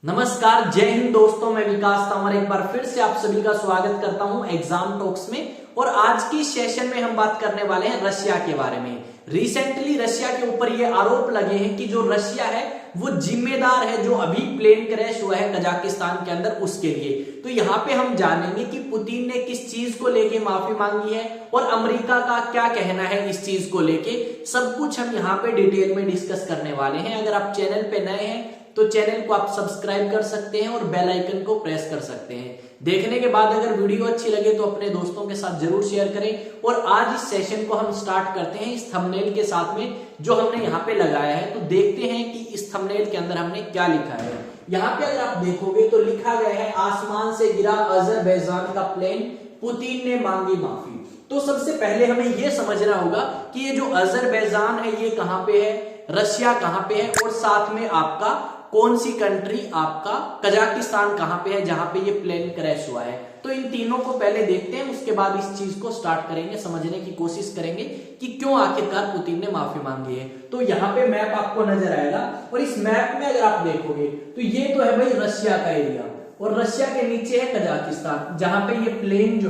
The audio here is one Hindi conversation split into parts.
नमस्कार, जय हिंद दोस्तों। मैं विकास तंवर एक बार फिर से आप सभी का स्वागत करता हूं एग्जाम टॉक्स में। और आज की सेशन में हम बात करने वाले हैं रशिया के बारे में। रिसेंटली रशिया के ऊपर ये आरोप लगे हैं कि जो रशिया है वो जिम्मेदार है जो अभी प्लेन क्रैश हुआ है कजाकिस्तान के अंदर उसके लिए। तो यहाँ पे हम जानेंगे कि पुतिन ने किस चीज को लेके माफी मांगी है और अमेरिका का क्या कहना है इस चीज को लेके। सब कुछ हम यहाँ पे डिटेल में डिस्कस करने वाले हैं। अगर आप चैनल पे नए हैं तो चैनल को आप सब्सक्राइब कर सकते हैं और बेल आइकन को प्रेस कर सकते हैं। देखने के बाद अगर वीडियो अच्छी लगे तो अपने दोस्तों के साथ जरूर शेयर करें। और आज इस सेशन को हम स्टार्ट करते हैं इस थंबनेल के साथ में जो हमने यहाँ पे लगाया है। तो देखते हैं कि इस थंबनेल के अंदर हमने क्या लिखा है। यहाँ पे अगर आप देखोगे तो लिखा गया है, आसमान से गिरा अजरबैजान का प्लेन, पुतिन ने मांगी माफी। तो सबसे पहले हमें यह समझना होगा कि ये जो अजरबैजान है ये कहाँ पे है, रशिया कहाँ पे है, और साथ में आपका कौन सी कंट्री आपका कजाकिस्तान कहां पे है जहां पे ये प्लेन क्रैश हुआ है। तो इन तीनों को पहले देखते हैं, उसके बाद इस चीज को स्टार्ट करेंगे, समझने की कोशिश करेंगे कि क्यों आखिरकार पुतिन ने माफी मांगी है। तो यहाँ पे मैप आपको नजर आएगा और इस मैप में अगर आप देखोगे तो ये तो है भाई रशिया का एरिया और रशिया के नीचे है कजाकिस्तान जहां पे ये प्लेन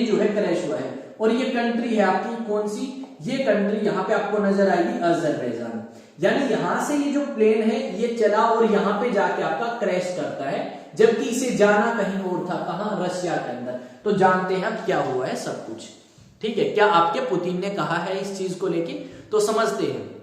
जो है क्रैश हुआ है। और ये कंट्री है आपकी कौन सी, ये कंट्री यहाँ पे आपको नजर आएगी अजरबैजान। यानी यहां से ये जो प्लेन है ये चला और यहां पे जाके आपका क्रैश करता है, जबकि इसे जाना कहीं और था, कहां, रशिया के अंदर। तो जानते हैं अब क्या हुआ है सब कुछ, ठीक है। क्या आपके पुतिन ने कहा है इस चीज को लेके, तो समझते हैं।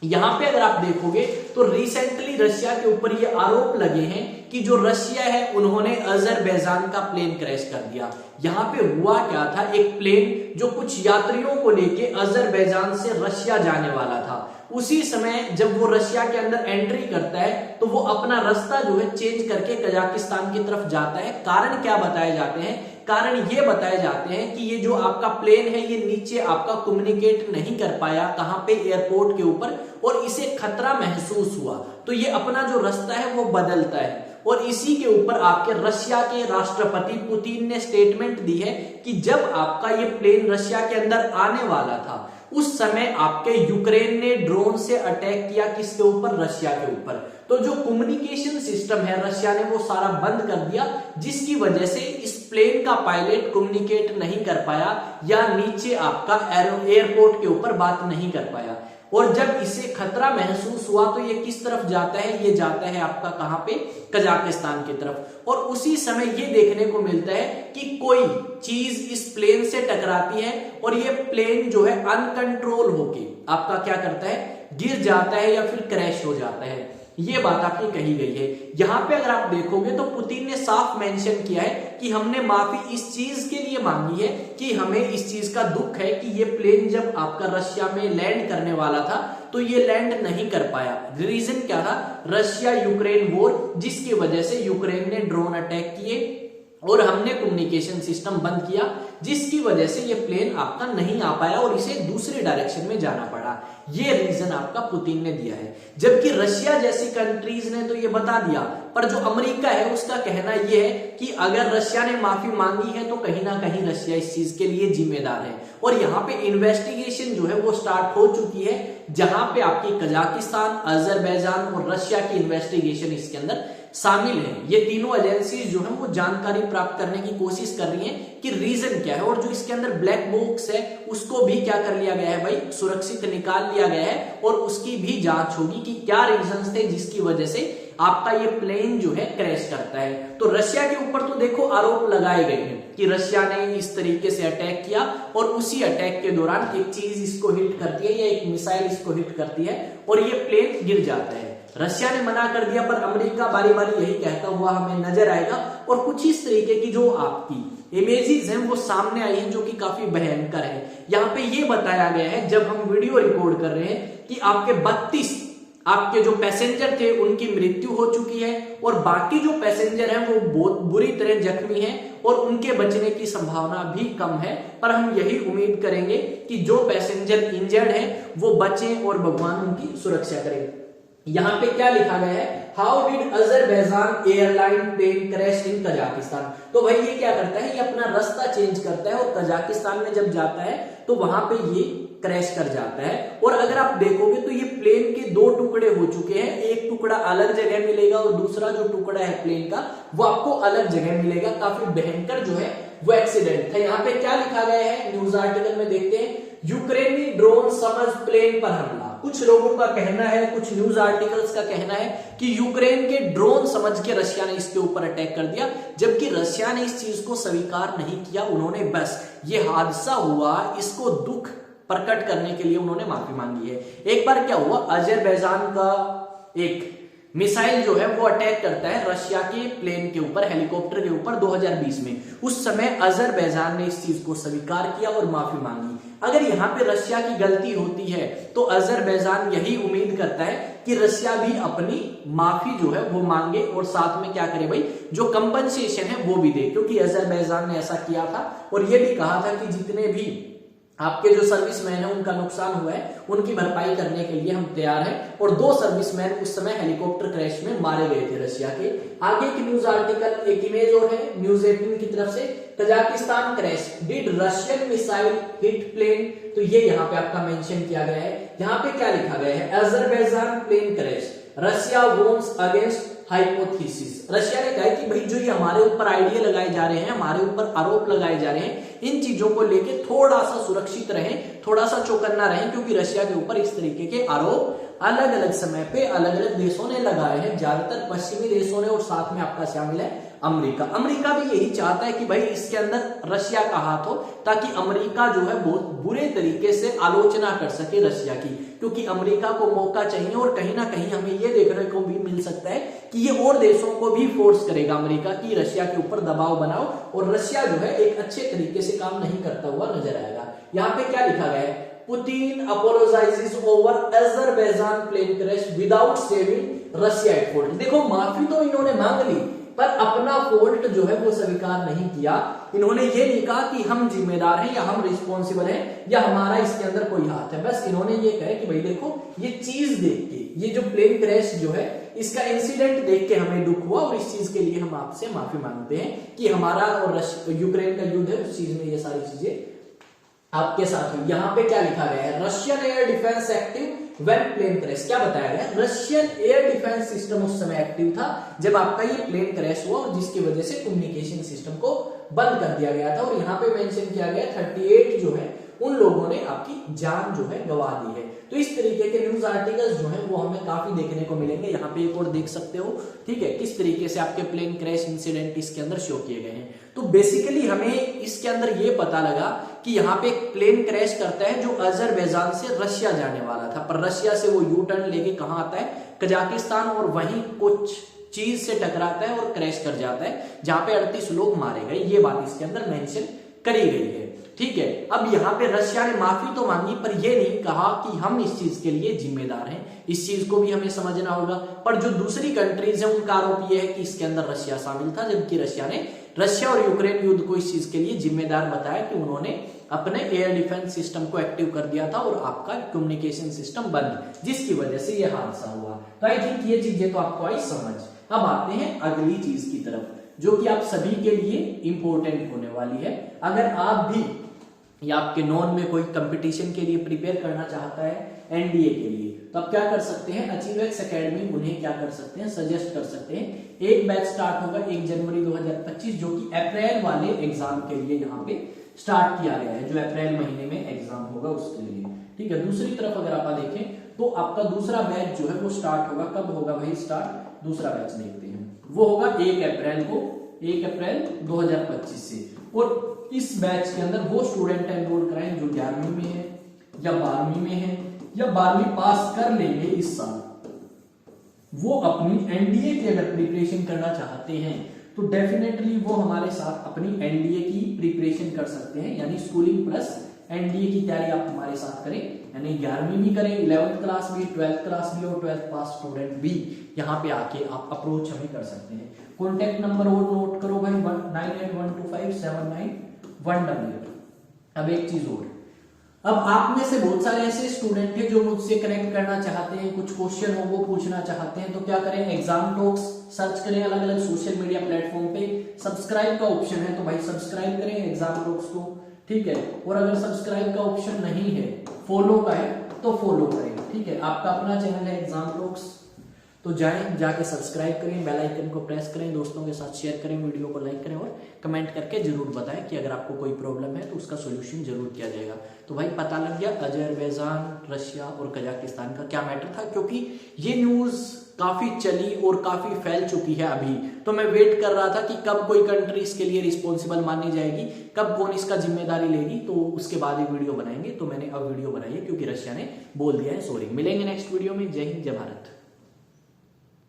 यहां पे अगर आप देखोगे तो रिसेंटली रशिया के ऊपर ये आरोप लगे हैं कि जो रशिया है उन्होंने अजरबैजान का प्लेन क्रैश कर दिया। यहां पे हुआ क्या था, एक प्लेन जो कुछ यात्रियों को लेके अजरबैजान से रशिया जाने वाला था, उसी समय जब वो रशिया के अंदर एंट्री करता है तो वो अपना रास्ता जो है चेंज करके कजाकिस्तान की तरफ जाता है। कारण क्या बताए जाते हैं, कारण ये बताए जाते हैं कि ये जो आपका प्लेन है ये नीचे आपका कम्युनिकेट नहीं कर पाया, कहां पे, एयरपोर्ट के ऊपर, और इसे खतरा महसूस हुआ तो ये अपना जो रास्ता है वो बदलता है। और इसी के ऊपर आपके रशिया के राष्ट्रपति पुतिन ने स्टेटमेंट दी है कि जब आपका ये प्लेन रशिया के अंदर आने वाला था उस समय आपके यूक्रेन ने ड्रोन से अटैक किया, किसके ऊपर, रशिया के ऊपर। तो जो कम्युनिकेशन सिस्टम है रशिया ने वो सारा बंद कर दिया, जिसकी वजह से इस प्लेन का पायलट कम्युनिकेट नहीं कर पाया या नीचे आपका एयरपोर्ट के ऊपर बात नहीं कर पाया। और जब इसे खतरा महसूस हुआ तो ये किस तरफ जाता है, ये जाता है आपका कहां पे, कजाकिस्तान की तरफ। और उसी समय ये देखने को मिलता है कि कोई चीज इस प्लेन से टकराती है और ये प्लेन जो है अनकंट्रोल होके आपका क्या करता है, गिर जाता है या फिर क्रैश हो जाता है। ये बात आपकी कही गई है। यहां पे अगर आप देखोगे तो पुतिन ने साफ मेंशन किया है कि हमने माफी इस चीज के लिए मांगी है कि हमें इस चीज का दुख है कि ये प्लेन जब आपका रशिया में लैंड करने वाला था तो ये लैंड नहीं कर पाया। रीजन क्या था, रशिया यूक्रेन वॉर, जिसकी वजह से यूक्रेन ने ड्रोन अटैक किए और हमने कम्युनिकेशन सिस्टम बंद किया, जिसकी वजह से ये प्लेन आपका नहीं आ पाया और इसे दूसरे डायरेक्शन में जाना पड़ा। ये रीजन आपका पुतिन ने दिया है। जबकि रशिया जैसी कंट्रीज ने तो ये बता दिया, पर जो अमेरिका है उसका कहना यह है कि अगर रशिया ने माफी मांगी है तो कहीं ना कहीं रशिया इस चीज के लिए जिम्मेदार है। और यहाँ पे इन्वेस्टिगेशन जो है वो स्टार्ट हो चुकी है, जहां पे आपकी कजाकिस्तान, अजरबैजान और रशिया की इन्वेस्टिगेशन इसके अंदर शामिल है। ये तीनों एजेंसीज जो है वो जानकारी प्राप्त करने की कोशिश कर रही हैं कि रीजन क्या है। और जो इसके अंदर ब्लैक बॉक्स है उसको भी क्या कर लिया गया है भाई, सुरक्षित निकाल लिया गया है और उसकी भी जांच होगी कि क्या रीजंस थे जिसकी वजह से आपका ये प्लेन जो है क्रैश करता है। तो रशिया के ऊपर तो देखो आरोप लगाए गए हैं कि रशिया ने इस तरीके से अटैक किया और उसी अटैक के दौरान एक चीज इसको हिट करती है या एक मिसाइल इसको हिट करती है और ये प्लेन गिर जाता है। रशिया ने मना कर दिया, पर अमेरिका बारी बारी यही कहता हुआ हमें नजर आएगा। और कुछ इस तरीके की जो आपकी इमेजेस हैं वो सामने आई हैं जो कि काफी भयंकर है। यहाँ पे ये बताया गया है जब हम वीडियो रिकॉर्ड कर रहे हैं कि आपके 32 आपके जो पैसेंजर थे उनकी मृत्यु हो चुकी है और बाकी जो पैसेंजर हैं वो बहुत बुरी तरह जख्मी हैं और उनके बचने की संभावना भी कम है। पर हम यही उम्मीद करेंगे कि जो पैसेंजर इंजर्ड हैं वो बचें और भगवान उनकी सुरक्षा करें। यहाँ पे क्या लिखा गया है, how did Azerbaijan airline plane crash in Kazakhstan. तो भाई ये क्या करता है, ये अपना रास्ता चेंज करता है और कजाकिस्तान में जब जाता है तो वहां पे ये क्रैश कर जाता है। और अगर आप देखोगे तो ये प्लेन के दो टुकड़े हो चुके हैं, एक टुकड़ा अलग जगह मिलेगा और दूसरा जो टुकड़ा है प्लेन का वो आपको अलग जगह मिलेगा। काफी भयंकर जो है वो एक्सीडेंट था। यहाँ पे क्या लिखा गया है न्यूज आर्टिकल में देखते हैं, यूक्रेनी ड्रोन समझ प्लेन पर हमला। कुछ लोगों का कहना है, कुछ न्यूज आर्टिकल्स का कहना है कि यूक्रेन के ड्रोन समझ के रशिया ने इसके ऊपर अटैक कर दिया, जबकि रशिया ने इस चीज को स्वीकार नहीं किया। उन्होंने बस ये हादसा हुआ इसको दुख प्रकट करने के लिए उन्होंने माफी मांगी है। एक बार क्या हुआ, अजरबैजान का एक मिसाइल जो है वो अटैक करता है रशिया के प्लेन के ऊपर, हेलीकॉप्टर के ऊपर 2020 में। उस समय अजरबैजान ने इस चीज को स्वीकार किया और माफी मांगी। अगर यहाँ पे रशिया की गलती होती है तो अजरबैजान यही उम्मीद करता है कि रशिया भी अपनी माफी जो है वो मांगे और साथ में क्या करे भाई, जो कंपनसेशन है वो भी दे, क्योंकि अजरबैजान ने ऐसा किया था और ये भी कहा था कि जितने भी आपके जो सर्विसमैन है उनका नुकसान हुआ है उनकी भरपाई करने के लिए हम तैयार हैं। और 2 सर्विसमैन उस समय हेलीकॉप्टर क्रैश में मारे गए थे रशिया के। आगे की न्यूज आर्टिकल एक इमेज और है न्यूज 18 की तरफ से, Kazakhstan crash, did Russian missile hit plane. तो ये यहाँ पे आपका मेंशन किया गया है। यहाँ पे क्या लिखा गया है, Azerbaijan plane crash, Russia warns against hypothesis. Russia ने कहा कि भाई जो ये हमारे ऊपर आइडिया लगाए जा रहे हैं, हमारे ऊपर आरोप लगाए जा रहे हैं, इन चीजों को लेके थोड़ा सा सुरक्षित रहें, थोड़ा सा चौकन्ना रहें, क्योंकि रशिया के ऊपर इस तरीके के आरोप अलग अलग समय पे अलग अलग देशों ने लगाए हैं, ज्यादातर पश्चिमी देशों ने, और साथ में आपका शामिल है अमेरिका। अमेरिका भी यही चाहता है कि भाई इसके अंदर रशिया का हाथ हो, ताकि अमेरिका जो है बहुत बुरे तरीके से आलोचना कर सके रशिया की, क्योंकि अमेरिका को मौका चाहिए। और कहीं ना कहीं हमें ये देखने को भी मिल सकता है कि ये और देशों को भी फोर्स करेगा अमेरिका की रशिया के ऊपर दबाव बनाओ, और रशिया जो है एक अच्छे तरीके से काम नहीं करता हुआ नजर आएगा। यहाँ पे क्या लिखा गया है, Putin apologizes over Azerbaijan plane crash without saving Russia at fault. देखो माफी तो इन्होंने मांग ली पर अपना फॉल्ट जो है वो स्वीकार नहीं किया। इन्होंने ये नहीं कहा कि हम जिम्मेदार हैं या हम रिस्पॉन्सिबल हैं या हमारा इसके अंदर कोई हाथ है। बस इन्होंने ये कहा कि भाई देखो ये चीज देख के, ये जो प्लेन क्रैश जो है इसका इंसिडेंट देख के हमें दुख हुआ और इस चीज के लिए हम आपसे माफी मांगते हैं कि हमारा और यूक्रेन का युद्ध है उस चीज में ये सारी चीजें आपके साथ हुई। यहाँ पे क्या लिखा गया है, Russian air defence active when plane crash. क्या बताया गया, रशियन एयर डिफेंस सिस्टम उस समय एक्टिव था जब आपका ये प्लेन क्रैश हुआ, और जिसकी वजह से कम्युनिकेशन सिस्टम को बंद कर दिया गया था। और यहाँ पे मेंशन किया गया 38 जो है उन लोगों ने आपकी जान जो है गंवा दी है। तो इस तरीके के न्यूज आर्टिकल्स जो है वो हमें काफी देखने को मिलेंगे। यहाँ पे एक और देख सकते हो, ठीक है, किस तरीके से आपके प्लेन क्रैश इंसिडेंट इसके अंदर शो किए गए हैं। तो बेसिकली हमें इसके अंदर ये पता लगा कि यहाँ पे एक प्लेन क्रैश करता है जो अजरबैजान से रशिया जाने वाला था, पर रशिया से वो यू टर्न लेके कहाँ आता है, कजाकिस्तान, और वहीं कुछ चीज से टकराता है और क्रैश कर जाता है, जहां पे 38 लोग मारे गए। ये बात इसके अंदर मेंशन करी गई है, ठीक है। अब यहाँ पे रशिया ने माफी तो मांगी पर यह नहीं कहा कि हम इस चीज के लिए जिम्मेदार हैं। इस चीज को भी हमें समझना होगा। पर जो दूसरी कंट्रीज है उनका आरोप यह है कि इसके अंदर रशिया शामिल था, जबकि रशिया और यूक्रेन युद्ध को इस चीज के लिए जिम्मेदार बताया कि उन्होंने अपने एयर डिफेंस सिस्टम को एक्टिव कर दिया था और आपका कम्युनिकेशन सिस्टम बंद, जिसकी वजह से यह हादसा हुआ। तो आई थिंक ये चीजें तो आपको आई समझ। अब आते हैं अगली चीज की तरफ जो कि आप सभी के लिए इंपॉर्टेंट होने वाली है। अगर आप भी या आपके नॉन में कोई कंपटीशन के लिए प्रिपेयर करना चाहता है एनडीए के लिए, तो आप क्या कर सकते हैं, अचीवएक्स एकेडमी उन्हें क्या कर सकते हैं, सजेस्ट कर सकते हैं। एक बैच स्टार्ट होगा 1 जनवरी 2025 जो कि अप्रैल वाले एग्जाम के लिए यहाँ पे स्टार्ट किया गया है, जो अप्रैल महीने में एग्जाम होगा उसके लिए, ठीक है। दूसरी तरफ अगर आप देखें तो आपका दूसरा बैच जो है वो स्टार्ट होगा, कब होगा भाई स्टार्ट, दूसरा बैच देखते हैं, वो होगा 1 अप्रैल को, 1 अप्रैल 2025 से। और इस बैच के अंदर वो स्टूडेंट एनरोल कराएं जो 11वीं में है या 12वीं में है या 12वीं पास कर लेंगे इस साल, वो अपनी एनडीए की अगर प्रिपरेशन करना चाहते हैं तो डेफिनेटली वो हमारे साथ अपनी एनडीए की प्रिपरेशन कर सकते हैं, यानी स्कूलिंग प्लस एनडीए की तैयारी आप हमारे साथ करें, यानी 11वीं भी करें, 11th क्लास भी, 12th क्लास भी और 12th पास स्टूडेंट भी यहाँ पे आके आप अप्रोच हमें कर सकते हैं। कॉन्टेक्ट नंबर और नोट करो भाई 9812579188। अब एक चीज और, अब आप में से बहुत सारे ऐसे स्टूडेंट हैं जो मुझसे कनेक्ट करना चाहते हैं, कुछ क्वेश्चन हो वो पूछना चाहते हैं, तो क्या करें, एग्जाम टॉक्स सर्च करें अलग अलग सोशल मीडिया प्लेटफॉर्म पे, सब्सक्राइब का ऑप्शन है तो भाई सब्सक्राइब करें एग्जाम टॉक्स को, ठीक है। और अगर सब्सक्राइब का ऑप्शन नहीं है, फॉलो का है तो फॉलो करें, ठीक है। आपका अपना चैनल है एग्जाम टॉक्स, तो जाके सब्सक्राइब करें, बेल आइकन को प्रेस करें, दोस्तों के साथ शेयर करें, वीडियो को लाइक करें और कमेंट करके जरूर बताएं कि अगर आपको कोई प्रॉब्लम है तो उसका सोल्यूशन जरूर किया जाएगा। तो भाई पता लग गया अजरबैजान, रशिया और कजाकिस्तान का क्या मैटर था, क्योंकि ये न्यूज काफी चली और काफी फैल चुकी है अभी। तो मैं वेट कर रहा था कि कब कोई कंट्री इसके लिए रिस्पॉन्सिबल मानी जाएगी, कब कौन इसका जिम्मेदारी लेगी, तो उसके बाद ही वीडियो बनाएंगे। तो मैंने अब वीडियो बनाई है क्योंकि रशिया ने बोल दिया है सॉरी। मिलेंगे नेक्स्ट वीडियो में। जय हिंद, जय भारत।